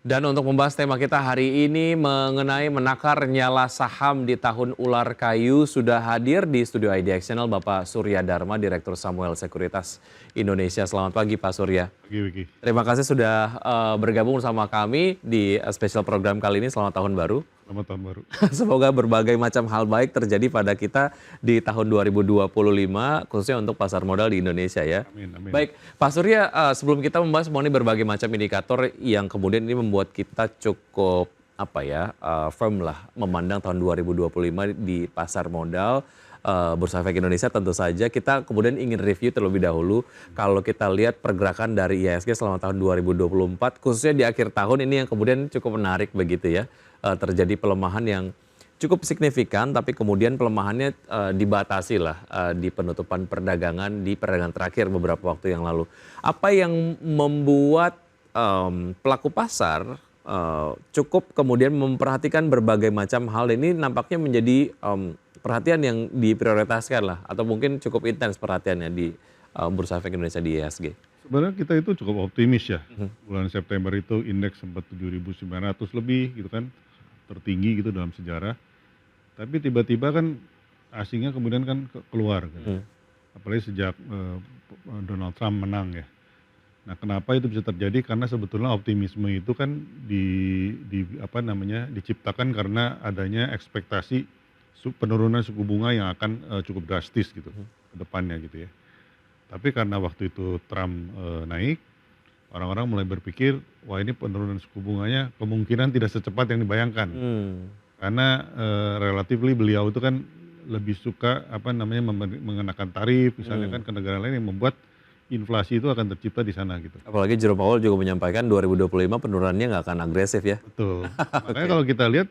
Dan untuk membahas tema kita hari ini mengenai menakar nyala saham di tahun ular kayu sudah hadir di studio IDX Channel Bapak Surya Dharma, Direktur Samuel Sekuritas Indonesia. Selamat pagi Pak Surya. Pagi, Wiki. Terima kasih sudah bergabung bersama kami di spesial program kali ini. Selamat tahun baru. Selamat tahun baru. Semoga berbagai macam hal baik terjadi pada kita di tahun 2025, khususnya untuk pasar modal di Indonesia ya. Amin, amin. Baik, Pak Surya, sebelum kita membahas mengenai berbagai macam indikator yang kemudian ini membuat kita cukup firm lah memandang tahun 2025 di pasar modal. Bursa Efek Indonesia tentu saja kita kemudian ingin review terlebih dahulu kalau kita lihat pergerakan dari IHSG selama tahun 2024 khususnya di akhir tahun ini yang kemudian cukup menarik begitu ya. Terjadi pelemahan yang cukup signifikan tapi kemudian pelemahannya dibatasi lah di penutupan perdagangan di perdagangan terakhir beberapa waktu yang lalu. Apa yang membuat pelaku pasar cukup kemudian memperhatikan berbagai macam hal ini nampaknya menjadi perhatian yang diprioritaskan lah atau mungkin cukup intens perhatiannya di Bursa Efek Indonesia di IHSG. Sebenarnya kita itu cukup optimis ya. Bulan September itu indeks sempat 7.900 lebih gitu kan, tertinggi gitu dalam sejarah. Tapi tiba-tiba kan asingnya kemudian kan keluar kan. Apalagi sejak Donald Trump menang ya. Nah, kenapa itu bisa terjadi? Karena sebetulnya optimisme itu kan diciptakan karena adanya ekspektasi penurunan suku bunga yang akan cukup drastis gitu ke depannya gitu ya. Tapi karena waktu itu Trump naik, orang-orang mulai berpikir, wah ini penurunan suku bunganya kemungkinan tidak secepat yang dibayangkan. Karena relatively beliau itu kan lebih suka mengenakan tarif misalnya kan ke negara lain yang membuat inflasi itu akan tercipta di sana gitu. Apalagi Jerome Powell juga menyampaikan 2025 penurunannya nggak akan agresif ya. Betul. Makanya kalau kita lihat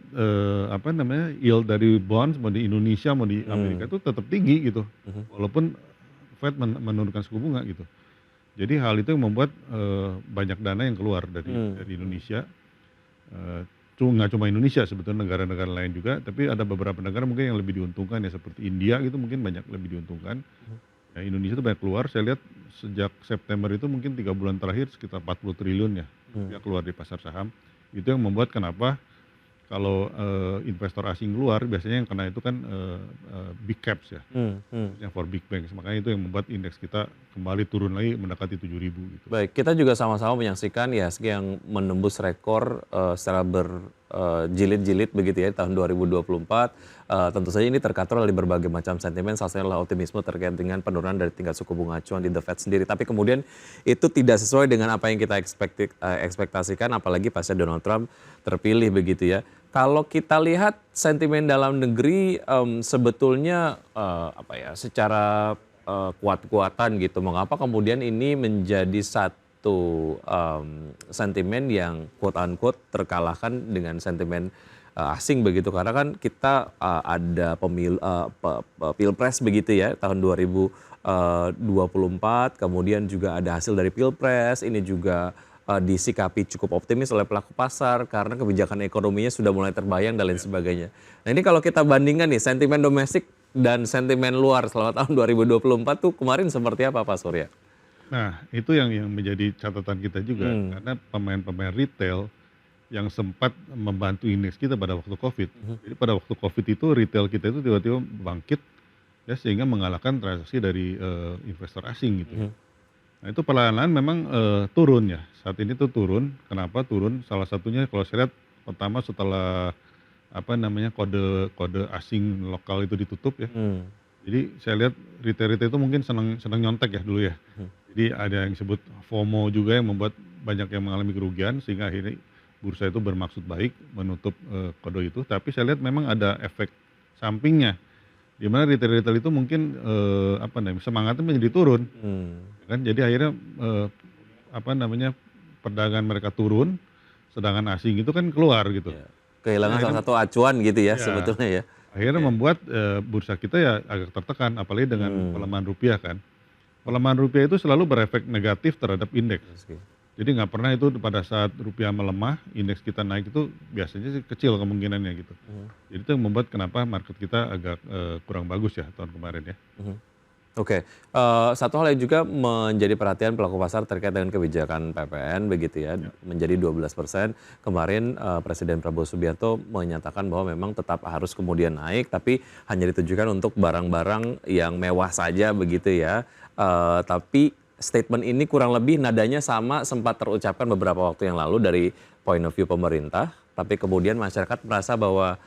yield dari bonds mau di Indonesia mau di Amerika itu tetap tinggi gitu. Walaupun Fed menurunkan suku bunga gitu. Jadi hal itu yang membuat banyak dana yang keluar dari Indonesia. Nggak cuma Indonesia sebetulnya negara-negara lain juga, tapi ada beberapa negara mungkin yang lebih diuntungkan ya seperti India gitu mungkin banyak lebih diuntungkan. Ya, Indonesia itu banyak keluar, saya lihat sejak September itu mungkin 3 bulan terakhir sekitar 40 triliun ya yang keluar di pasar saham. Itu yang membuat kenapa kalau investor asing keluar biasanya yang kena itu kan big caps ya, yang for big banks. Makanya itu yang membuat indeks kita kembali turun lagi mendekati 7.000 gitu. Baik, kita juga sama-sama menyaksikan IHSG yang menembus rekor secara berjilid-jilid begitu ya tahun 2024. Tentu saja ini terkatur dari berbagai macam sentimen, salah satunya adalah optimisme terkait dengan penurunan dari tingkat suku bunga acuan di The Fed sendiri. Tapi kemudian itu tidak sesuai dengan apa yang kita ekspektasikan, apalagi pasca Donald Trump terpilih begitu ya. Kalau kita lihat sentimen dalam negeri sebetulnya secara kuat-kuatan gitu. Mengapa kemudian ini menjadi satu sentimen yang quote unquote terkalahkan dengan sentimen asing begitu, karena kan kita ada pilpres begitu ya tahun 2024, kemudian juga ada hasil dari pilpres ini juga disikapi cukup optimis oleh pelaku pasar karena kebijakan ekonominya sudah mulai terbayang dan lain sebagainya. Nah ini kalau kita bandingkan nih sentimen domestik dan sentimen luar selama tahun 2024 tuh kemarin seperti apa Pak Surya? Nah itu yang menjadi catatan kita juga karena pemain-pemain retail yang sempat membantu indeks kita pada waktu COVID. Jadi pada waktu COVID itu retail kita itu tiba-tiba bangkit ya sehingga mengalahkan transaksi dari investor asing gitu. Nah itu perlahan-lahan memang turun ya. Saat ini tuh turun. Kenapa turun? Salah satunya kalau saya lihat pertama setelah kode asing lokal itu ditutup ya. Jadi saya lihat retail-retail itu mungkin senang nyontek ya dulu ya. Jadi ada yang disebut FOMO juga yang membuat banyak yang mengalami kerugian sehingga akhirnya bursa itu bermaksud baik menutup kode itu, tapi saya lihat memang ada efek sampingnya, di mana retail-retail itu mungkin semangatnya menjadi turun, kan? Jadi akhirnya perdagangan mereka turun, sedangkan asing itu kan keluar gitu. Ya, kehilangan salah satu acuan gitu ya sebetulnya ya. Akhirnya membuat bursa kita ya agak tertekan, apalagi dengan pelemahan rupiah kan. Pelemahan rupiah itu selalu berefek negatif terhadap indeks. Jadi nggak pernah itu pada saat rupiah melemah, indeks kita naik itu biasanya sih kecil kemungkinannya gitu. Jadi itu yang membuat kenapa market kita agak kurang bagus ya tahun kemarin ya. Oke, satu hal yang juga menjadi perhatian pelaku pasar terkait dengan kebijakan PPN begitu ya, Ya. menjadi 12%. Kemarin Presiden Prabowo Subianto menyatakan bahwa memang tetap harus kemudian naik, tapi hanya ditujukan untuk barang-barang yang mewah saja begitu ya. Tapi statement ini kurang lebih nadanya sama sempat terucapkan beberapa waktu yang lalu dari point of view pemerintah, tapi kemudian masyarakat merasa bahwa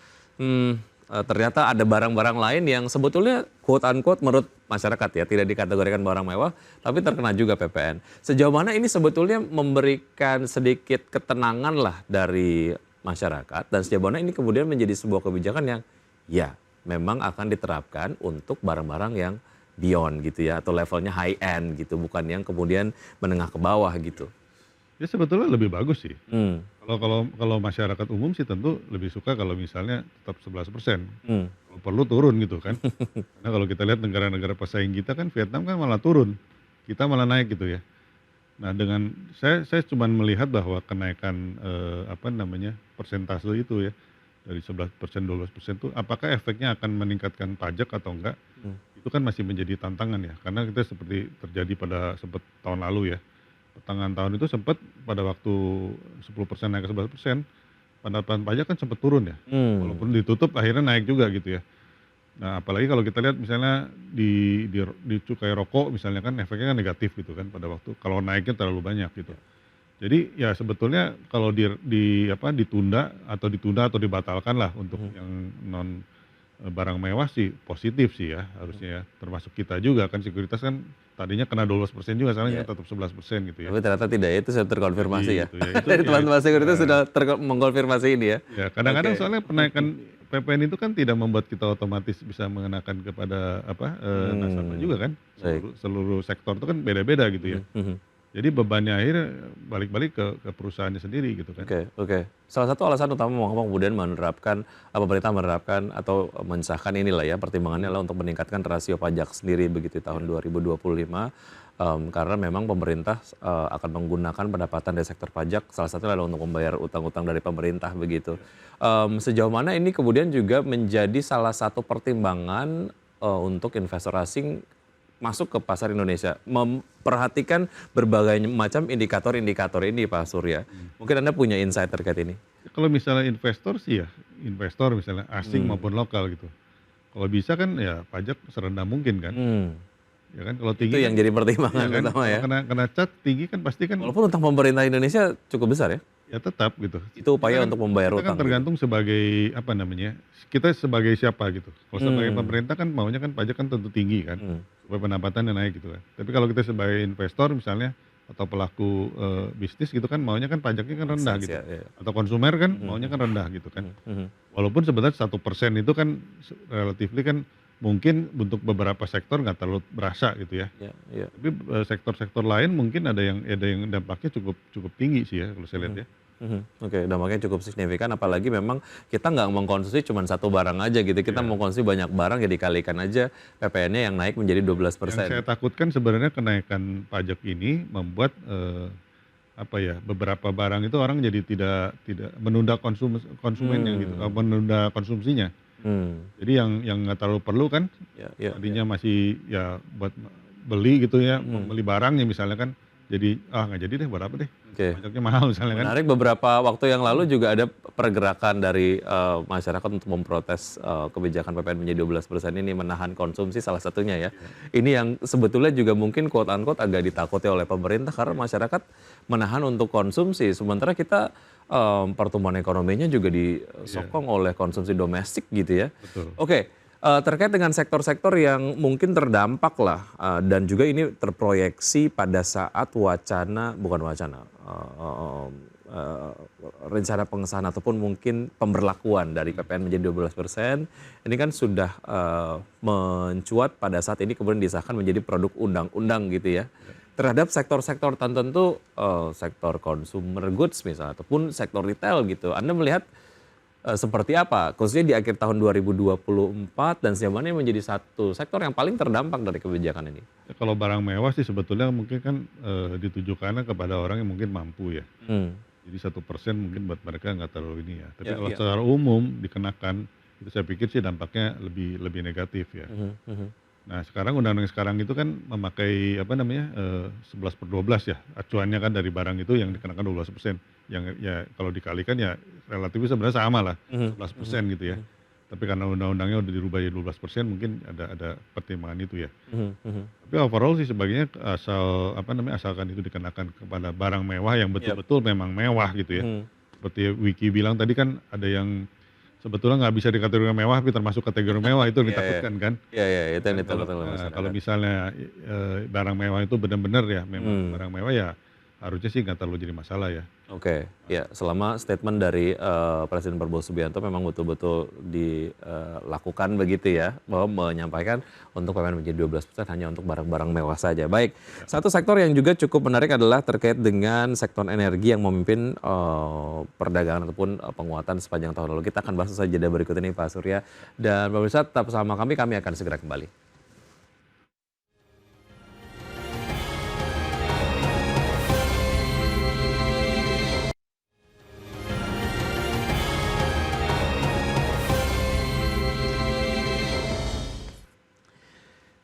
ternyata ada barang-barang lain yang sebetulnya quote unquote menurut masyarakat ya tidak dikategorikan barang mewah tapi terkena juga PPN. Sejauh mana ini sebetulnya memberikan sedikit ketenangan lah dari masyarakat dan sejauh mana ini kemudian menjadi sebuah kebijakan yang ya memang akan diterapkan untuk barang-barang yang beyond gitu ya atau levelnya high end gitu bukan yang kemudian menengah ke bawah gitu. Ya sebetulnya lebih bagus sih. Hmm, Kalau masyarakat umum sih tentu lebih suka kalau misalnya tetap 11%. hmm, Kalau perlu turun gitu kan. Karena kalau kita lihat negara-negara pesaing kita kan Vietnam kan malah turun. Kita malah naik gitu ya. Nah dengan saya cuman melihat bahwa kenaikan, apa namanya, persentase itu ya, dari 11%, 12% itu apakah efeknya akan meningkatkan pajak atau enggak, hmm. itu kan masih menjadi tantangan ya. Karena kita seperti terjadi pada sempat tahun lalu ya. Pertengahan tahun itu sempat pada waktu 10% naik ke 11%, pendapatan pajak kan sempat turun ya. Hmm. Walaupun ditutup akhirnya naik juga gitu ya. Nah, apalagi kalau kita lihat misalnya di cukai rokok misalnya kan efeknya kan negatif gitu kan pada waktu kalau naiknya terlalu banyak gitu. Jadi ya sebetulnya kalau ditunda atau dibatalkan lah untuk Mhm. yang non barang mewah sih positif sih ya harusnya ya. Termasuk kita juga kan sekuritas kan tadinya kena 12% juga sekarang Iya. kita tetap 11% gitu ya. Tapi ternyata tidak ya, itu sudah terkonfirmasi ya. Gitu ya. Itu Dari ya teman-teman sekuritas nah, sudah mengkonfirmasi ini ya. ya kadang-kadang Oke. soalnya penaikan PPN itu kan tidak membuat kita otomatis bisa mengenakan kepada nasabah Hmm, juga kan. baik. Seluruh sektor itu kan beda-beda gitu ya. Mhm, mhm. Jadi bebannya akhirnya balik-balik ke perusahaannya sendiri gitu kan. Oke, oke. Salah satu alasan utama mengapa kemudian pemerintah menerapkan atau mensahkan inilah ya pertimbangannya adalah untuk meningkatkan rasio pajak sendiri begitu di tahun 2025 karena memang pemerintah akan menggunakan pendapatan dari sektor pajak salah satunya adalah untuk membayar utang-utang dari pemerintah begitu. Sejauh mana ini kemudian juga menjadi salah satu pertimbangan untuk investor asing masuk ke pasar Indonesia, memperhatikan berbagai macam indikator-indikator ini Pak Surya. Mungkin Anda punya insight terkait ini? Kalau misalnya investor sih ya, investor misalnya asing Hmm. maupun lokal gitu. Kalau bisa kan ya pajak serendah mungkin kan. Hmm. Ya kan kalau Itu tinggi yang kan jadi iya pertimbangan kan utama kalau ya. kena cat tinggi kan pasti kan Walaupun utang pemerintah Indonesia cukup besar ya. ya tetap gitu. Itu Kita upaya kan untuk membayar kita kan utang gitu. tergantung sebagai apa namanya, kita sebagai siapa gitu. Kalau sebagai Hmm. pemerintah kan maunya kan pajak kan tentu tinggi kan, Hmm. supaya pendapatannya naik gitu kan. Tapi kalau kita sebagai investor misalnya atau pelaku, bisnis gitu kan maunya kan pajaknya kan Make rendah sense gitu. ya. Ya. Atau konsumer kan Mhm, maunya kan rendah gitu kan. mhm, mhm. Walaupun sebenarnya 1% itu kan relatively kan mungkin untuk beberapa sektor nggak terlalu berasa gitu ya. Ya, ya. Tapi, sektor-sektor lain mungkin ada yang dampaknya cukup cukup tinggi sih ya kalau saya lihat Mhm, ya. mhm. Oke, dampaknya cukup signifikan apalagi memang kita nggak mengkonsumsi cuma satu barang aja gitu, kita Iya. mengkonsumsi banyak barang ya dikalikan aja PPN-nya yang naik menjadi Yang saya 12%. takutkan sebenarnya kenaikan pajak ini membuat, apa ya, beberapa barang itu orang jadi tidak tidak menunda konsumennya gitu, Hmm. menunda konsumsinya. Hmm. Jadi yang nggak terlalu perlu kan, Ya, ya, ya. tadinya masih ya buat beli gitu ya, mau Mhm. beli barangnya misalnya kan, jadi, "Ah nggak jadi deh, buat apa deh, Oke. pajaknya mahal," misalnya kan. Menarik beberapa waktu yang lalu juga ada pergerakan dari masyarakat untuk memprotes kebijakan PPN menjadi 12% ini menahan konsumsi salah satunya ya. Ini yang sebetulnya juga mungkin quote unquote agak ditakuti oleh pemerintah karena masyarakat menahan untuk konsumsi sementara kita pertumbuhan ekonominya juga Iya, disokong oleh konsumsi domestik gitu ya. betul. Oke, terkait dengan sektor-sektor yang mungkin terdampak lah dan juga ini terproyeksi pada saat bukan wacana, rencana pengesahan ataupun mungkin pemberlakuan dari PPN menjadi 12%, ini kan sudah mencuat pada saat ini kemudian disahkan menjadi produk undang-undang gitu ya. Terhadap sektor-sektor tertentu, sektor consumer goods misalnya ataupun sektor retail gitu, Anda melihat seperti apa? Khususnya di akhir tahun 2024 dan sejauh mana yang menjadi satu sektor yang paling terdampak dari kebijakan ini? Ya kalau barang mewah sih sebetulnya mungkin kan, ditujukannya kepada orang yang mungkin mampu ya. Hmm. Jadi 1% mungkin buat mereka nggak terlalu ini ya. Tapi Ya, kalau ya. secara umum dikenakan, itu saya pikir sih dampaknya lebih lebih negatif ya. Mhm, mhm. Nah sekarang undang-undang sekarang itu kan memakai apa namanya, 11/12 ya, acuannya kan dari barang itu yang dikenakan 12%, yang ya kalau dikalikan ya relatif sebenarnya sama lah, Mhm, mhm, 11% gitu ya. mhm, Tapi karena undang-undangnya udah dirubah jadi 12%, mungkin ada pertimbangan itu ya. mhm, mhm. Tapi overall sih sebaiknya asal apa namanya, asalkan itu dikenakan kepada barang mewah yang Yap. betul-betul memang mewah gitu ya. Mhm. Seperti Wiki bilang tadi kan ada yang sebetulnya nggak bisa dikategorikan mewah, tapi termasuk kategori mewah, itu yang Iya, iya. ditakutkan kan. Iya, iya, Ya itu yang kan ditakutkan oleh kalau masyarakat. misalnya, barang mewah itu benar-benar ya memang Mmm. barang mewah ya harusnya sih nggak terlalu jadi masalah ya. Oke, ya selama statement dari, Presiden Prabowo Subianto memang betul-betul dilakukan begitu ya, bahwa menyampaikan untuk PPN menjadi 12% hanya untuk barang-barang mewah saja. Baik, satu sektor yang juga cukup menarik adalah terkait dengan sektor energi yang memimpin, perdagangan ataupun, penguatan sepanjang tahun lalu. Kita akan bahas usai jeda berikut ini Pak Surya, dan pemirsa tetap bersama kami akan segera kembali.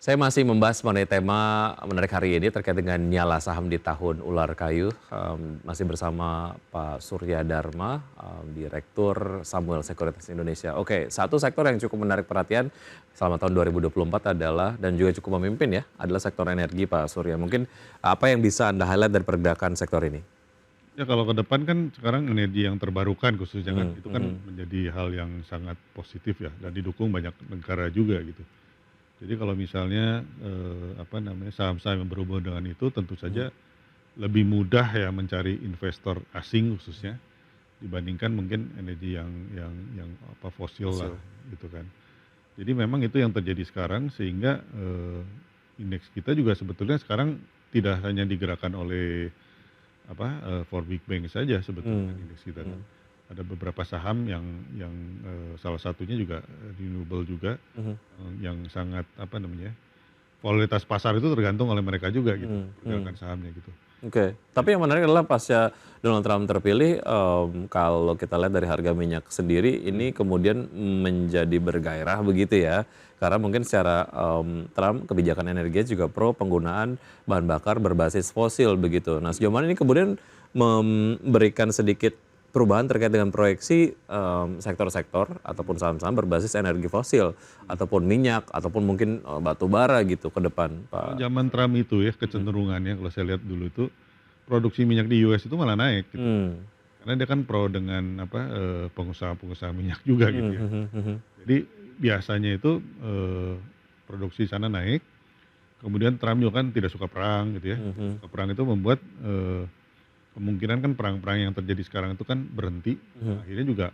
Saya masih membahas mengenai tema menarik hari ini terkait dengan nyala saham di tahun ular kayu. Masih bersama Pak Surya Dharma, Direktur Samuel Sekuritas Indonesia. Oke, satu sektor yang cukup menarik perhatian selama tahun 2024 adalah, dan juga cukup memimpin ya, adalah sektor energi Pak Surya. Mungkin apa yang bisa Anda highlight dari pergerakan sektor ini? Ya kalau ke depan kan sekarang energi yang terbarukan khususnya kan, Mhm, itu kan mhm, menjadi hal yang sangat positif ya dan didukung banyak negara juga gitu. Jadi kalau misalnya, apa namanya, saham-saham yang berhubungan dengan itu tentu mhm. saja lebih mudah ya mencari investor asing khususnya, dibandingkan mungkin energi yang apa, fosil lah Fosil. gitu kan. Jadi memang itu yang terjadi sekarang sehingga, indeks kita juga sebetulnya sekarang tidak hanya digerakkan oleh apa, 4 big bank saja sebetulnya kan Mmm, indeks kita kan. mhm, Ada beberapa saham yang, salah satunya juga, renewable juga, mhm, yang sangat apa namanya, volatilitas pasar itu tergantung oleh mereka juga gitu, mhm, pergerakan mhm. sahamnya gitu. Oke, tapi yang menarik adalah pasca Donald Trump terpilih, kalau kita lihat dari harga minyak sendiri ini Mhm, kemudian menjadi bergairah begitu ya. Karena mungkin secara, Trump kebijakan energinya juga pro penggunaan bahan bakar berbasis fosil begitu. Nah sejauh mana ini kemudian memberikan sedikit perubahan terkait dengan proyeksi, sektor-sektor ataupun mhm. saham-saham berbasis energi fosil ataupun minyak ataupun mungkin, batu bara gitu ke depan, Kalau Pak? zaman Trump itu ya Mhm. kecenderungannya kalau saya lihat dulu itu, produksi minyak di US itu malah naik gitu. Mmm. Karena dia kan pro dengan apa, pengusaha-pengusaha minyak juga Mhm, gitu ya. mhm, mhm, Jadi biasanya itu, produksi sana naik, kemudian Trump juga kan tidak suka perang gitu ya, tidak mhm, suka perang itu membuat, kemungkinan kan perang-perang yang terjadi sekarang itu kan berhenti, mhm, akhirnya juga,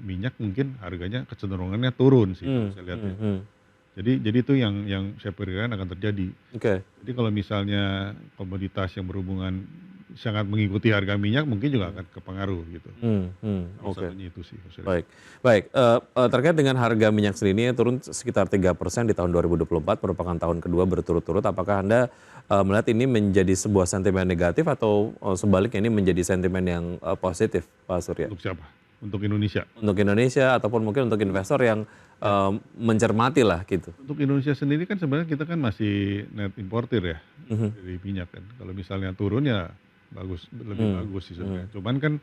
minyak mungkin harganya kecenderungannya turun sih kalau mmm, saya lihat ya. mhm, mhm. Jadi itu yang saya perkirakan akan terjadi. Oke, Jadi kalau misalnya komoditas yang berhubungan sangat mengikuti harga minyak mungkin juga mhm, akan kepengaruh gitu. Salah oke, satunya itu sih kalau saya lihat. baik, baik, terkait dengan harga minyak sendiri ini turun sekitar 3% di tahun 2024 merupakan tahun kedua berturut-turut. Apakah Anda, melihat ini menjadi sebuah sentimen negatif atau, sebaliknya ini menjadi sentimen yang, positif, Pak Surya? Untuk siapa? Untuk Indonesia. Untuk Indonesia ataupun mungkin untuk investor yang, Ya, mencermati lah gitu? untuk Indonesia sendiri kan sebenarnya kita kan masih net importer ya, Mhm, dari minyak kan. Kalau misalnya turun ya bagus, lebih mmm, bagus sih sebenarnya. mhm, Cuman kan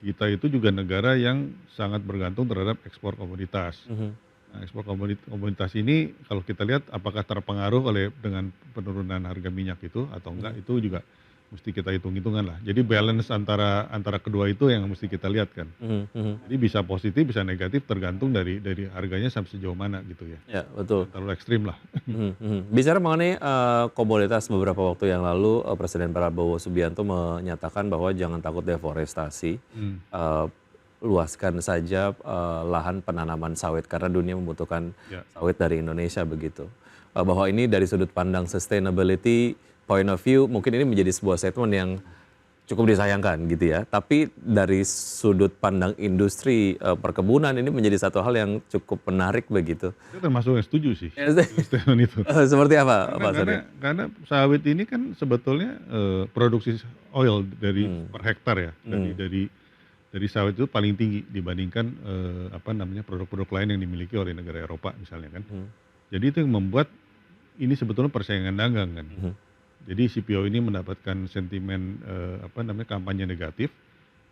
kita itu juga negara yang sangat bergantung terhadap ekspor komoditas. mhm, Nah, ekspor komoditas ini kalau kita lihat apakah terpengaruh oleh dengan penurunan harga minyak itu atau enggak, mhm, itu juga mesti kita hitung-hitungan lah. Jadi balance antara antara kedua itu yang mesti kita lihat kan. mhm, mhm. Jadi bisa positif, bisa negatif tergantung dari harganya sampai sejauh mana gitu ya. Ya, betul. Jangan terlalu ekstrim lah. Mhm, mhm. Bicara mengenai, komoditas beberapa waktu yang lalu, Presiden Prabowo Subianto menyatakan bahwa jangan takut deforestasi, Mmm, luaskan saja, lahan penanaman sawit karena dunia membutuhkan ya. sawit dari Indonesia begitu. Bahwa ini dari sudut pandang sustainability point of view mungkin ini menjadi sebuah statement yang cukup disayangkan gitu ya. Tapi dari sudut pandang industri, perkebunan ini menjadi satu hal yang cukup menarik begitu. Saya termasuk yang setuju sih Ya, dengan statement itu. seperti apa Karena Pak karena Surya? karena sawit ini kan sebetulnya, produksi oil dari Mmm, per hektar ya, mmm, dari sawit itu paling tinggi dibandingkan, apa namanya, produk-produk lain yang dimiliki oleh negara Eropa misalnya kan. mhm, Jadi itu yang membuat ini sebetulnya persaingan dagang kan. Mhm. Jadi CPO ini mendapatkan sentimen apa namanya kampanye negatif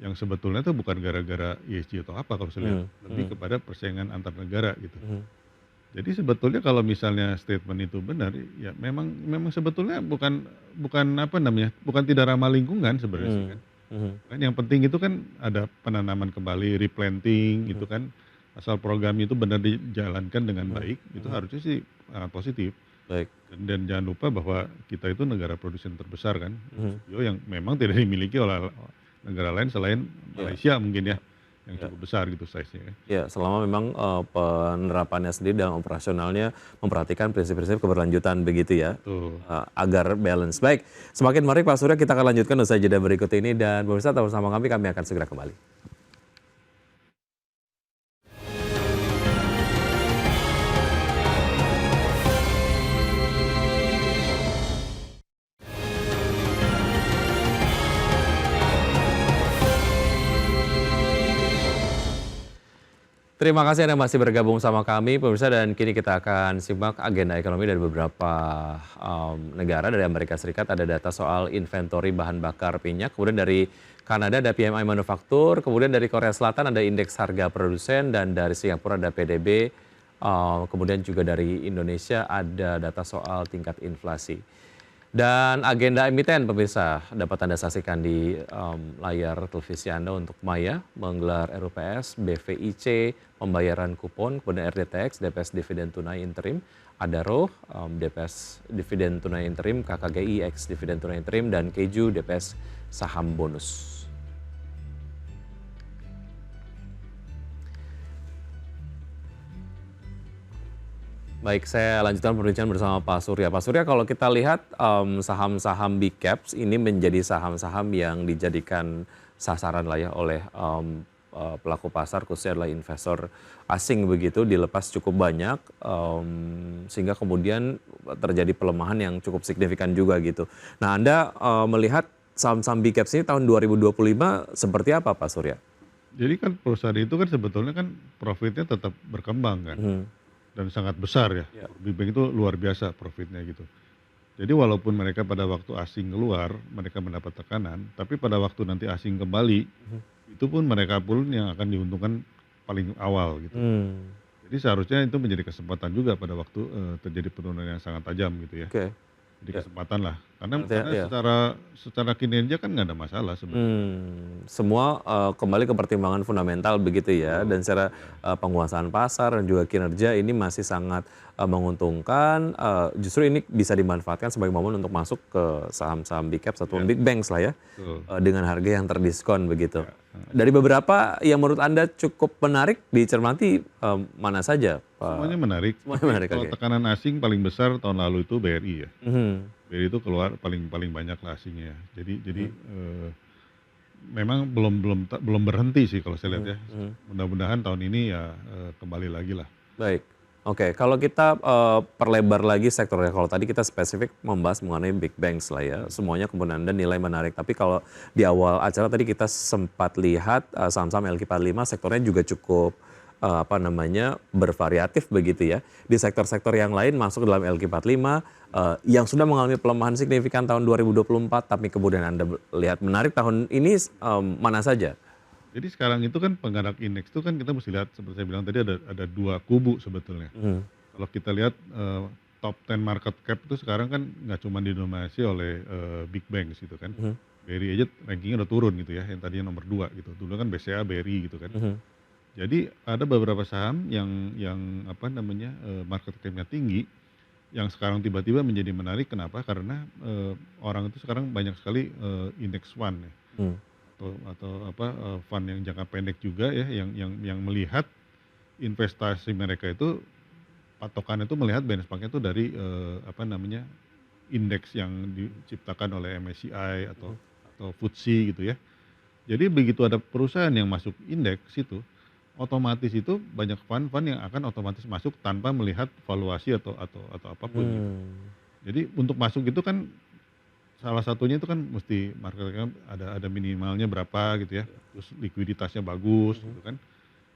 yang sebetulnya itu bukan gara-gara ESG atau apa kalau saya lihat, Mmm, lebih mhm, kepada persaingan antar negara gitu. mhm, Jadi sebetulnya kalau misalnya statement itu benar, ya memang memang sebetulnya bukan bukan apa namanya, bukan tidak ramah lingkungan sebenarnya sih kan. mmm, mhm, Kan yang penting itu kan ada penanaman kembali, replanting mhm, itu kan, asal program itu benar dijalankan dengan mhm, baik, itu mhm, harusnya sih sangat positif. baik, Dan jangan lupa bahwa kita itu negara produsen terbesar kan, mhm, CPO yang memang tidak dimiliki oleh negara lain selain iya, Malaysia mungkin ya, iya, yang iya. cukup besar gitu size-nya ya. Ya, selama memang, penerapannya sendiri dalam operasionalnya memperhatikan prinsip-prinsip keberlanjutan begitu ya, Betul. agar balance. Baik, semakin menarik Pak Surya, kita akan lanjutkan usai jeda berikut ini dan pemirsa tetap bersama kami akan segera kembali. Terima kasih Anda masih bergabung sama kami pemirsa dan kini kita akan simak agenda ekonomi dari beberapa, negara. Dari Amerika Serikat ada data soal inventory bahan bakar minyak, kemudian dari Kanada ada PMI manufaktur, kemudian dari Korea Selatan ada indeks harga produsen dan dari Singapura ada PDB, kemudian juga dari Indonesia ada data soal tingkat inflasi. Dan agenda emiten pemirsa dapat Anda saksikan di layar televisi Anda untuk Maya, menggelar RUPS, BVIC, pembayaran kupon, kemudian RDTX, DPS dividen tunai interim, Adaro, DPS dividen tunai interim, KKGI X dividen tunai interim, dan Keju DPS saham bonus. Baik, saya lanjutkan perbincangan bersama Pak Surya. Pak Surya, kalau kita lihat saham-saham big caps ini menjadi saham-saham yang dijadikan sasaran lah ya oleh pelaku pasar, khususnya adalah investor asing begitu, dilepas cukup banyak sehingga kemudian terjadi pelemahan yang cukup signifikan juga gitu. Nah, Anda melihat saham-saham big caps ini tahun 2025 seperti apa, Pak Surya? Jadi kan perusahaan itu kan sebetulnya kan profitnya tetap berkembang kan, Mhm, dan sangat besar ya. ya. Big Bang itu luar biasa profitnya gitu. Jadi walaupun mereka pada waktu asing keluar, mereka mendapat tekanan, tapi pada waktu nanti asing kembali, Mhm. itu pun mereka pun yang akan diuntungkan paling awal gitu. Hmm, Jadi seharusnya itu menjadi kesempatan juga pada waktu terjadi penurunan yang sangat tajam gitu ya. oke. Jadi Ya, kesempatan lah, karena artinya ya. secara kinerja kan nggak ada masalah sebetulnya. Semua, kembali ke pertimbangan fundamental begitu ya, dan Betul, secara, iya. penguasaan pasar dan juga kinerja ini masih sangat, menguntungkan, justru ini bisa dimanfaatkan sebagai momen untuk masuk ke saham-saham big caps atau Iya, big banks lah ya, betul. dengan harga yang terdiskon begitu. Ya, Dari beberapa yang menurut Anda cukup menarik dicermati, mana saja, semuanya Pak? menarik, Semuanya tapi menarik, kalau oke. tekanan asing paling besar tahun lalu itu BRI ya. Mhm, BRI itu keluar paling paling banyak lah asingnya ya. Jadi, mhm, memang belum belum belum berhenti sih kalau saya lihat mhm, ya. mhm. Mudah-mudahan tahun ini ya, kembali lagi lah. Baik. Oke, kalau kita, perlebar lagi sektornya, kalau tadi kita spesifik membahas mengenai big banks lah ya, semuanya kemudian Anda nilai menarik. Tapi kalau di awal acara tadi kita sempat lihat, saham-saham LQ45 sektornya juga cukup, apa namanya, bervariatif begitu ya. Di sektor-sektor yang lain masuk dalam LQ45, yang sudah mengalami pelemahan signifikan tahun 2024, tapi kemudian Anda lihat menarik tahun ini, mana saja? Jadi sekarang itu kan penggerak indeks itu kan kita mesti lihat seperti saya bilang tadi ada 2 kubu sebetulnya. Mhm, Kalau kita lihat, top 10 market cap itu sekarang kan nggak cuma didominasi oleh, big banks gitu kan. mhm, BRI aja rankingnya udah turun gitu ya, yang tadinya nomor 2 gitu. Dulu kan BCA, BRI gitu kan. mhm, Jadi ada beberapa saham yang apa namanya, market cap-nya tinggi, yang sekarang tiba-tiba menjadi menarik kenapa? Karena, orang itu sekarang banyak sekali, index fund ya, mhm, atau apa, fund yang jangka pendek juga ya, yang melihat investasi mereka itu, patokannya itu melihat benchmark-nya itu dari, apa namanya, indeks yang diciptakan oleh MSCI mhm. atau FTSE gitu ya. Jadi begitu ada perusahaan yang masuk indeks itu, otomatis itu banyak fund-fund yang akan otomatis masuk tanpa melihat valuasi atau apapun gitu. Mmm, Jadi untuk masuk itu kan salah satunya itu kan mesti market cap ada minimalnya berapa gitu ya, terus likuiditasnya bagus mhm, gitu kan,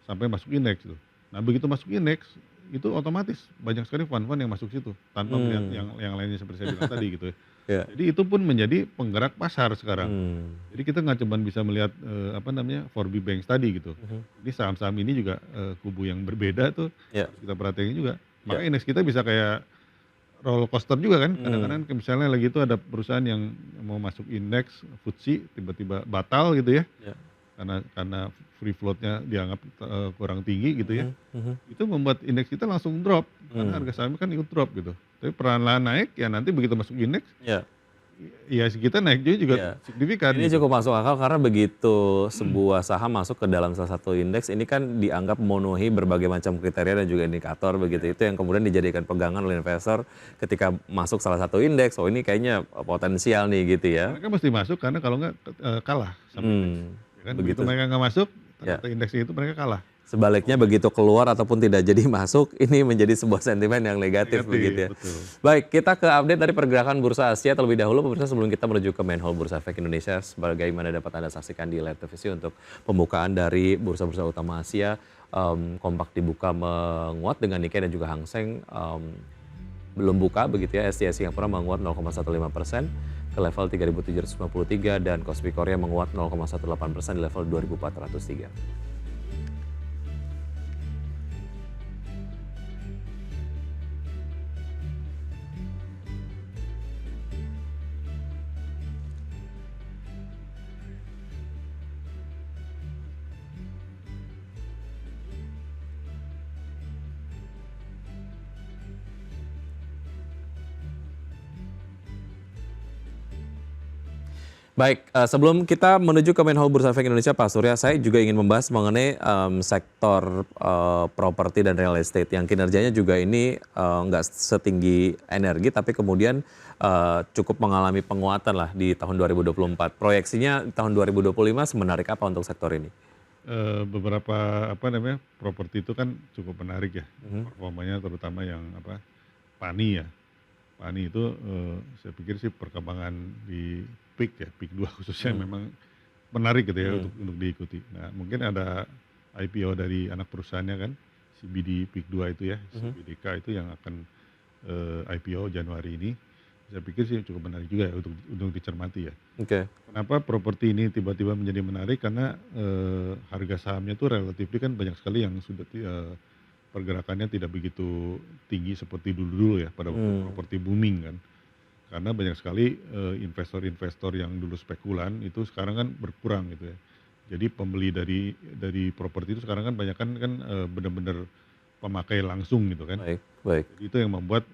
sampai masuk indeks gitu. Nah begitu masuk indeks, itu otomatis banyak sekali fund-fund yang masuk situ tanpa melihat yang lainnya seperti saya bilang tadi gitu ya. Ya. Jadi itu pun menjadi penggerak pasar sekarang. Hmm. Jadi kita nggak cuma bisa melihat apa namanya 4B Banks tadi gitu. Jadi saham-saham ini juga kubu yang berbeda tuh Ya. harus kita perhatiin juga. Maka indeks kita bisa kayak roller coaster juga kan. Kadang-kadang misalnya lagi itu ada perusahaan yang mau masuk indeks FTSE tiba-tiba batal gitu ya. Ya. Karena free floatnya dianggap kurang tinggi gitu ya. Itu membuat indeks kita langsung drop karena harga sahamnya kan ikut drop gitu. Tapi perlahan naik ya nanti begitu masuk indeks Ya. ya kita naik juga Ya. signifikan. Ini gitu. cukup masuk akal karena begitu sebuah saham masuk ke dalam salah satu indeks, ini kan dianggap memenuhi berbagai macam kriteria dan juga indikator begitu. Itu yang kemudian dijadikan pegangan oleh investor ketika masuk salah satu indeks. Oh ini kayaknya potensial nih gitu ya. Mereka mesti masuk karena kalau nggak kalah sama indeks. Ya kan? Begitu mereka nggak masuk, ternyata indeksnya itu mereka kalah. Sebaliknya begitu keluar ataupun tidak jadi masuk, ini menjadi sebuah sentimen yang negatif begitu ya. Betul. Baik, kita ke update dari pergerakan Bursa Asia terlebih dahulu. Pemirsa, sebelum kita menuju ke main hall Bursa Efek Indonesia, sebagaimana dapat Anda saksikan di live televisi untuk pembukaan dari bursa-bursa utama Asia, kompak dibuka menguat dengan Nikkei dan juga Hang Seng belum buka begitu ya. STI Singapura menguat 0,15% ke level 3.753 dan Kospi Korea menguat 0,18% di level 2.403. Baik, sebelum kita menuju ke main hall Bursa Efek Indonesia, Pak Surya, saya juga ingin membahas mengenai sektor properti dan real estate yang kinerjanya juga ini nggak setinggi energi, tapi kemudian cukup mengalami penguatan lah di tahun 2024. Proyeksinya tahun 2025 semenarik apa untuk sektor ini? Beberapa properti itu kan cukup menarik ya, performanya terutama yang PANI ya. PANI itu saya pikir sih perkembangan di PIK 2 khususnya memang menarik gitu ya untuk diikuti. Nah mungkin ada IPO dari anak perusahaannya kan, CBD PIK 2 itu ya, CBDK itu yang akan IPO Januari ini. Saya pikir sih cukup menarik juga ya untuk dicermati ya. Oke. Kenapa properti ini tiba-tiba menjadi menarik? Karena harga sahamnya tuh relatif kan banyak sekali yang sudah pergerakannya tidak begitu tinggi seperti dulu-dulu ya pada waktu properti booming kan. Karena banyak sekali investor-investor yang dulu spekulan itu sekarang kan berkurang gitu ya. Jadi pembeli dari properti itu sekarang kan banyak kan benar-benar pemakai langsung gitu kan. Baik. Jadi itu yang membuat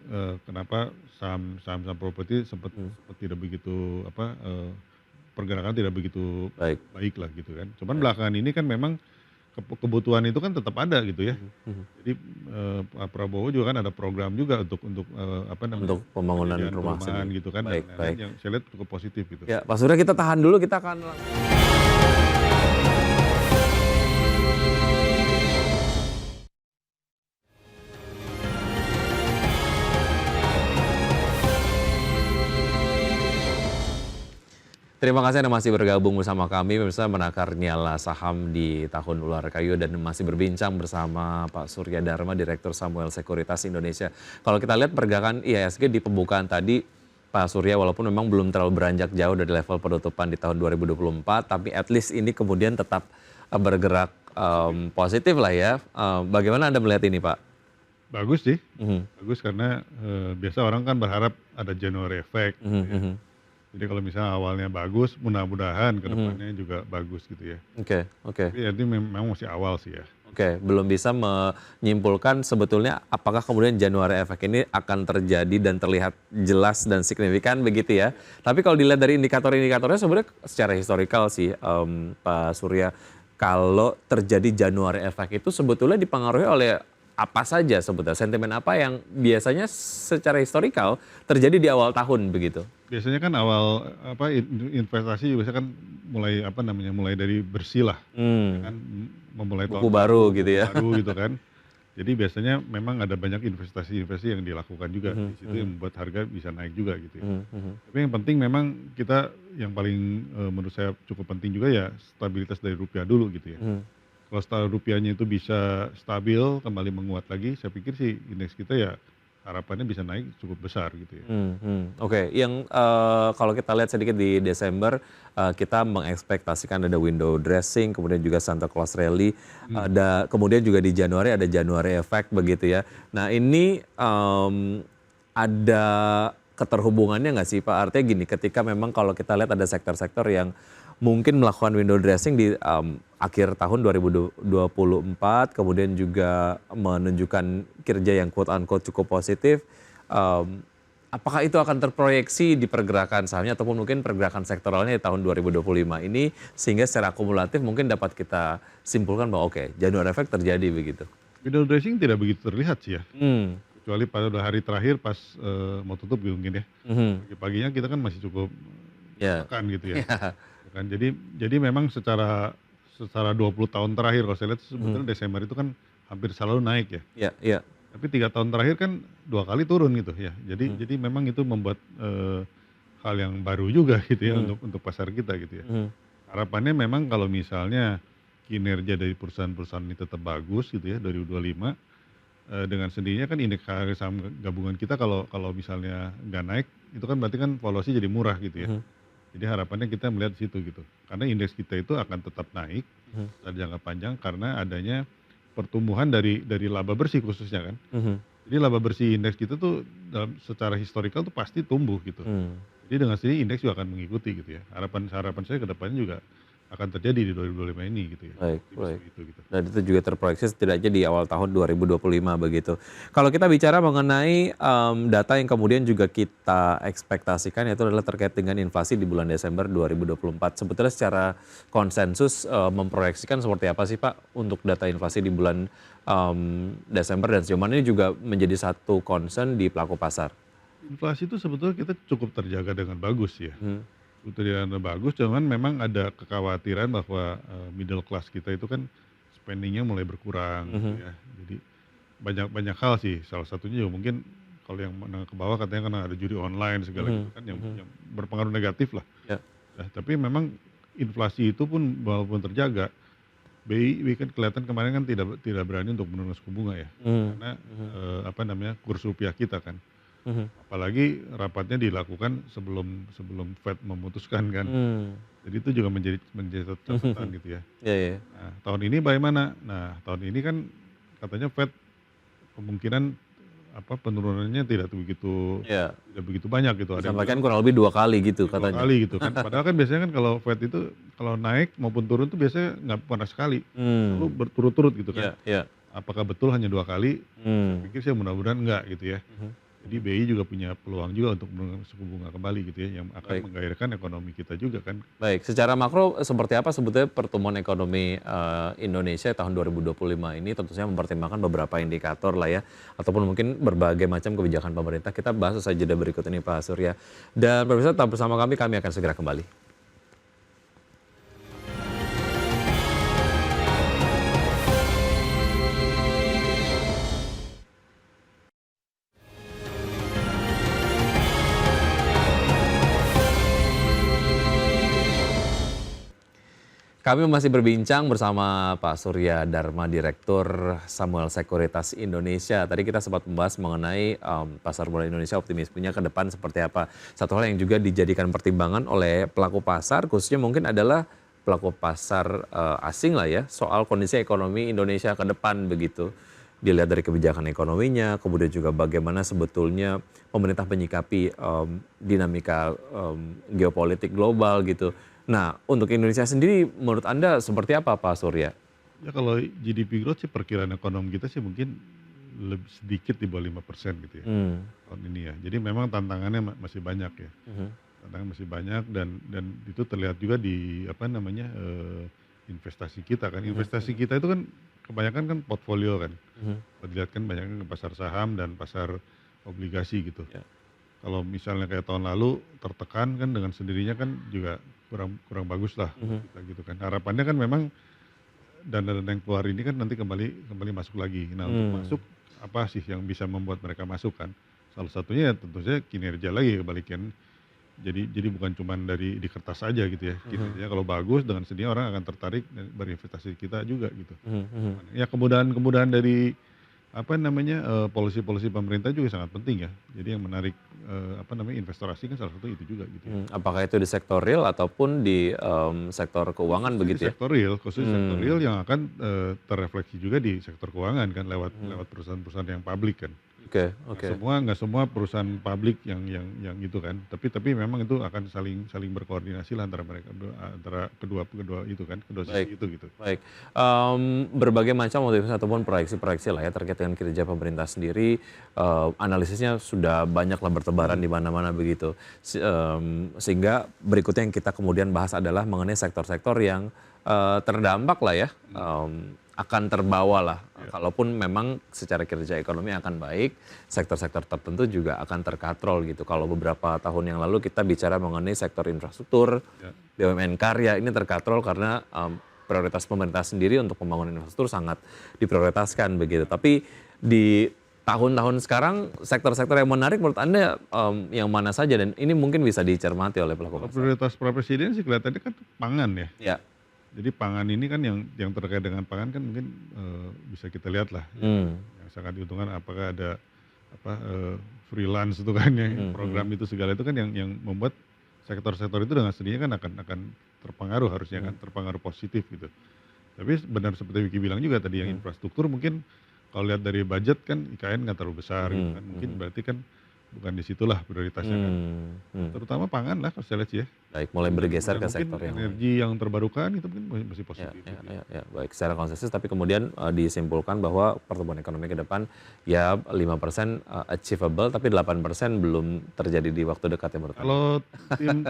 kenapa saham properti sempat tidak begitu pergerakan tidak begitu baik lah gitu kan. Cuman belakangan ini kan memang kebutuhan itu kan tetap ada gitu ya. Jadi Pak Prabowo juga kan ada program juga untuk Untuk pembangunan perumahan gitu kan. Baik. Yang saya lihat cukup positif gitu. Ya, Pak Surya, kita tahan dulu, kita akan Terima kasih Anda masih bergabung bersama kami, pemirsa, menakar nyala saham di tahun ular kayu dan masih berbincang bersama Pak Surya Dharma, Direktur Samuel Sekuritas Indonesia. Kalau kita lihat pergerakan IHSG di pembukaan tadi, Pak Surya, walaupun memang belum terlalu beranjak jauh dari level penutupan di tahun 2024, tapi at least ini kemudian tetap bergerak positif lah ya. Bagaimana Anda melihat ini, Pak? Bagus sih, bagus karena biasa orang kan berharap ada January effect. Gitu ya. Jadi kalau misalnya awalnya bagus, mudah-mudahan ke depannya juga bagus gitu ya. Oke. Tapi ini memang masih awal sih ya. Oke, belum bisa menyimpulkan sebetulnya apakah kemudian January Effect ini akan terjadi dan terlihat jelas dan signifikan begitu ya. Tapi kalau dilihat dari indikator-indikatornya sebenarnya secara historikal sih Pak Surya, kalau terjadi January Effect itu sebetulnya dipengaruhi oleh apa saja sebetulnya, sentimen apa yang biasanya secara historikal terjadi di awal tahun begitu? Biasanya kan awal investasi biasanya kan mulai dari bersih lah, kan memulai buku baru gitu ya. Baru gitu kan. Jadi biasanya memang ada banyak investasi yang dilakukan juga di situ yang membuat harga bisa naik juga gitu ya. Tapi yang penting memang kita yang paling menurut saya cukup penting juga ya stabilitas dari rupiah dulu gitu ya. kalau rupiahnya itu bisa stabil, kembali menguat lagi, saya pikir sih indeks kita ya harapannya bisa naik cukup besar gitu ya. Oke, yang kalau kita lihat sedikit di Desember, kita mengekspektasikan ada window dressing, kemudian juga Santa Claus Rally, Mhm. kemudian juga di Januari ada January Effect begitu ya. Nah ini, ada keterhubungannya nggak sih Pak? Artinya gini, ketika memang kalau kita lihat ada sektor-sektor yang mungkin melakukan window dressing di, akhir tahun 2024, kemudian juga menunjukkan kinerja yang quote unquote cukup positif, mmm, apakah itu akan terproyeksi di pergerakan sahamnya ataupun mungkin pergerakan sektoralnya di tahun 2025 ini sehingga secara akumulatif mungkin dapat kita simpulkan bahwa oke, January effect terjadi begitu? Window dressing tidak begitu terlihat sih ya, Mmm, kecuali pada hari terakhir pas, mau tutup gitu mungkin ya. mhm, Pagi-paginya kita kan masih cukup ya, tertekan gitu ya, iya, ya kan. Jadi memang secara secara 20 tahun terakhir kalau saya lihat mhm, sebetulnya Desember itu kan hampir selalu naik ya. iya iya, Tapi 3 tahun terakhir kan 2 kali turun gitu ya. mhm, Jadi memang itu membuat, hal yang baru juga gitu ya mhm, untuk pasar kita gitu ya. mhm, Harapannya memang kalau misalnya kinerja dari perusahaan-perusahaan ini tetap bagus gitu ya 2025, dengan sendirinya kan indeks harga saham gabungan kita kalau kalau misalnya nggak naik, itu kan berarti kan valuasi jadi murah gitu ya. mhm, Jadi harapannya kita melihat di situ gitu. Karena indeks kita itu akan tetap naik mhm, pada jangka panjang karena adanya pertumbuhan dari laba bersih khususnya kan. mhm, Jadi laba bersih indeks kita tuh dalam secara historikal tuh pasti tumbuh gitu. mmm. Jadi dengan sendiri indeks juga akan mengikuti gitu ya. Harapan harapan saya ke depannya juga akan terjadi di 2025 ini gitu ya. Baik baik. Optimisme itu gitu. Dan itu juga terproyeksi setidaknya di awal tahun 2025 begitu. Kalau kita bicara mengenai, data yang kemudian juga kita ekspektasikan yaitu adalah terkait dengan inflasi di bulan Desember 2024. Sebetulnya secara konsensus, memproyeksikan seperti apa sih Pak untuk data inflasi di bulan, Desember dan sejauh mana ini juga menjadi satu concern di pelaku pasar? Inflasi itu sebetulnya kita cukup terjaga dengan bagus ya. Mhm, Terjaga dengan bagus, cuman memang ada kekhawatiran bahwa, middle class kita itu kan spending-nya mulai berkurang gitu mhm, ya. Jadi banyak banyak hal sih, salah satunya juga mungkin kalau yang menengah ke bawah katanya karena ada judi online segala gitu mhm, kan mhm, yang berpengaruh negatif lah. ya, Nah, tapi memang inflasi itu pun walaupun terjaga, BI kan kelihatan kemarin kan tidak tidak berani untuk menurunkan suku bunga ya, mhm, karena, mhm, apa namanya, kurs rupiah kita kan. mhm, Apalagi rapatnya dilakukan sebelum sebelum Fed memutuskan kan. mmm, Jadi itu juga menjadi menjadi catatan gitu ya. iya iya, Nah, tahun ini bagaimana? Nah, tahun ini kan katanya Fed kemungkinan apa, penurunannya iya. tidak begitu banyak gitu, ada yang bilang Disampaikan kurang lebih 2 kali gitu 2 katanya? kali gitu kan. Padahal kan biasanya kan kalau Fed itu kalau naik maupun turun tuh biasanya nggak pernah sekali, selalu Mmm, berturut-turut gitu kan. iya iya, Apakah betul hanya 2 kali? Saya mmm, pikir sih mudah-mudahan enggak gitu ya. mhm, Jadi mhm, BI juga punya peluang juga untuk menurunkan suku bunga kembali gitu ya, yang akan baik menggairahkan ekonomi kita juga kan. baik. Secara makro, seperti apa sebetulnya pertumbuhan ekonomi, Indonesia tahun 2025 ini tentu saja mempertimbangkan beberapa indikator lah ya, ataupun mungkin berbagai macam kebijakan pemerintah. Kita bahas usai jeda berikut ini Pak Surya. Dan pemirsa tetap bersama kami akan segera kembali. Kami masih berbincang bersama Pak Surya Dharma, Direktur Samuel Sekuritas Indonesia. Tadi kita sempat membahas mengenai pasar modal Indonesia optimismenya ke depan seperti apa. Satu hal yang juga dijadikan pertimbangan oleh pelaku pasar, khususnya mungkin adalah pelaku pasar asing lah ya, soal kondisi ekonomi Indonesia ke depan begitu. Dilihat dari kebijakan ekonominya, kemudian juga bagaimana sebetulnya pemerintah menyikapi dinamika geopolitik global gitu. Nah, untuk Indonesia sendiri menurut Anda seperti apa Pak Surya? Ya kalau GDP growth sih perkiraan ekonomi kita sih mungkin lebih sedikit di bawah 5% gitu ya, Mmm, tahun ini ya. Jadi memang tantangannya masih banyak ya, mhm, tantangan masih banyak dan itu terlihat juga di apa namanya, investasi kita kan. mhm, Investasi mhm, kita itu kan kebanyakan kan portfolio kan, mhm, kalau dilihat kan banyak ke pasar saham dan pasar obligasi gitu. ya, Kalau misalnya kayak tahun lalu tertekan kan dengan sendirinya kan juga kurang kurang bagus lah buat mhm, kita gitu kan. Harapannya kan memang dana-dana yang keluar ini kan nanti kembali kembali masuk lagi. Nah, untuk mmm, masuk apa sih yang bisa membuat mereka masuk kan? Salah satunya ya tentu saja kinerja lagi kebalikan Jadi bukan cuman dari di kertas saja gitu ya. Kinerjanya kalau bagus dengan sendirinya orang akan tertarik dan berinvestasi di kita juga gitu. Mhm mhm. Ya kemudahan-kemudahan dari apa namanya, policy-policy pemerintah juga sangat penting ya. Jadi yang menarik, apa namanya, investor asing kan salah satu itu juga gitu ya. Apakah itu di sektor real ataupun di, sektor keuangan begitu ya? Khususnya di sektor real yang akan, terrefleksi juga di sektor keuangan kan lewat lewat perusahaan-perusahaan yang publik kan. Oke oke. Nggak semua perusahaan publik yang itu kan, tapi memang itu akan saling saling berkoordinasi lah antara mereka antara kedua kedua itu kan, kedua Baik sisi itu gitu. baik. Berbagai macam motivasi ataupun proyeksi-proyeksi lah ya terkait dengan kinerja pemerintah sendiri, analisisnya sudah banyaklah bertebaran di mana-mana begitu. Sehingga berikutnya yang kita kemudian bahas adalah mengenai sektor-sektor yang, terdampak lah ya, akan terbawa lah. Kalaupun memang secara kinerja ekonomi akan baik, sektor-sektor tertentu juga akan terkatrol gitu. Kalau beberapa tahun yang lalu kita bicara mengenai sektor infrastruktur, Ya. BUMN karya ini terkatrol karena prioritas pemerintah sendiri untuk pembangunan infrastruktur sangat diprioritaskan begitu. Tapi di tahun-tahun sekarang sektor-sektor yang menarik menurut Anda yang mana saja dan ini mungkin bisa dicermati oleh pelaku Kalau pasar? prioritas Pak Presiden sih kelihatannya kan pangan ya. Ya. Jadi pangan ini kan yang terkait dengan pangan kan mungkin, bisa kita lihat lah Hmm. yang sangat diuntungkan apakah ada apa, freelance itu kan ya, program itu segala itu kan yang membuat sektor-sektor itu dengan sendirinya kan akan terpengaruh harusnya kan, terpengaruh positif gitu. Tapi benar seperti Wiki bilang juga tadi yang infrastruktur mungkin kalau lihat dari budget kan IKN nggak terlalu besar gitu kan, mungkin berarti kan bukan di situlah prioritasnya kan. Terutama pangan lah kalau saya lihat sih ya. Baik, mulai bergeser ke Dan sektor mungkin yang lain. energi yang terbarukan itu mungkin masih Ya, positif ya, gitu. ya, ya, baik. Secara konsensus, tapi kemudian disimpulkan bahwa pertumbuhan ekonomi ke depan ya 5% achievable, tapi 8% belum terjadi di waktu dekat ya menurut Anda. Kalau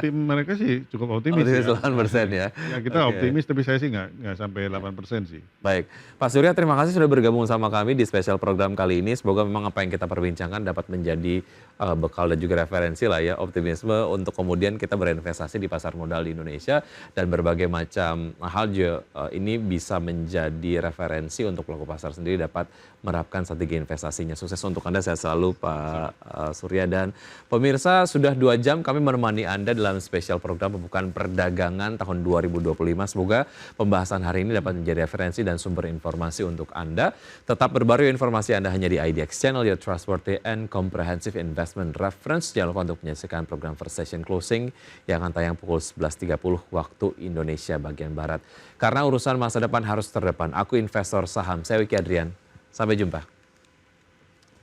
tim mereka sih cukup optimis Optimis ya. 8% ya. Ya kita Oke. optimis tapi saya sih nggak sampai 8% sih. Baik, Pak Surya terima kasih sudah bergabung sama kami di spesial program kali ini. Semoga memang apa yang kita perbincangkan dapat menjadi bekal dan juga referensi lah ya, optimisme untuk kemudian kita berinvestasi di pasar modal di Indonesia dan berbagai macam hal juga ini bisa menjadi referensi untuk pelaku pasar sendiri dapat menerapkan strategi investasinya. Sukses untuk Anda, sehat selalu Pak Surya, dan pemirsa sudah 2 jam kami menemani Anda dalam spesial program pembukaan perdagangan tahun 2025. Semoga pembahasan hari ini dapat menjadi referensi dan sumber informasi untuk Anda. Tetap berbaru informasi Anda hanya di IDX Channel, your trustworthy and comprehensive investment reference. Jangan lupa untuk menyaksikan program First Session Closing yang akan tayang pukul 11.30 waktu Indonesia bagian Barat. Karena urusan masa depan harus terdepan. Aku investor saham, saya Wiki Adrian. Sampai jumpa.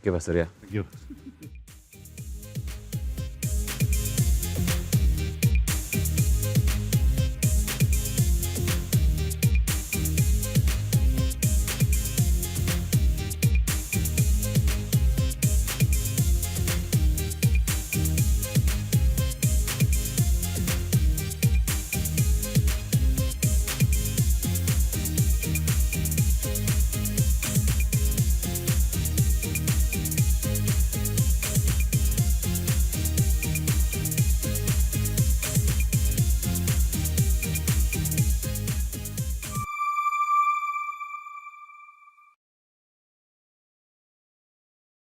Oke Pak Surya. Thank you.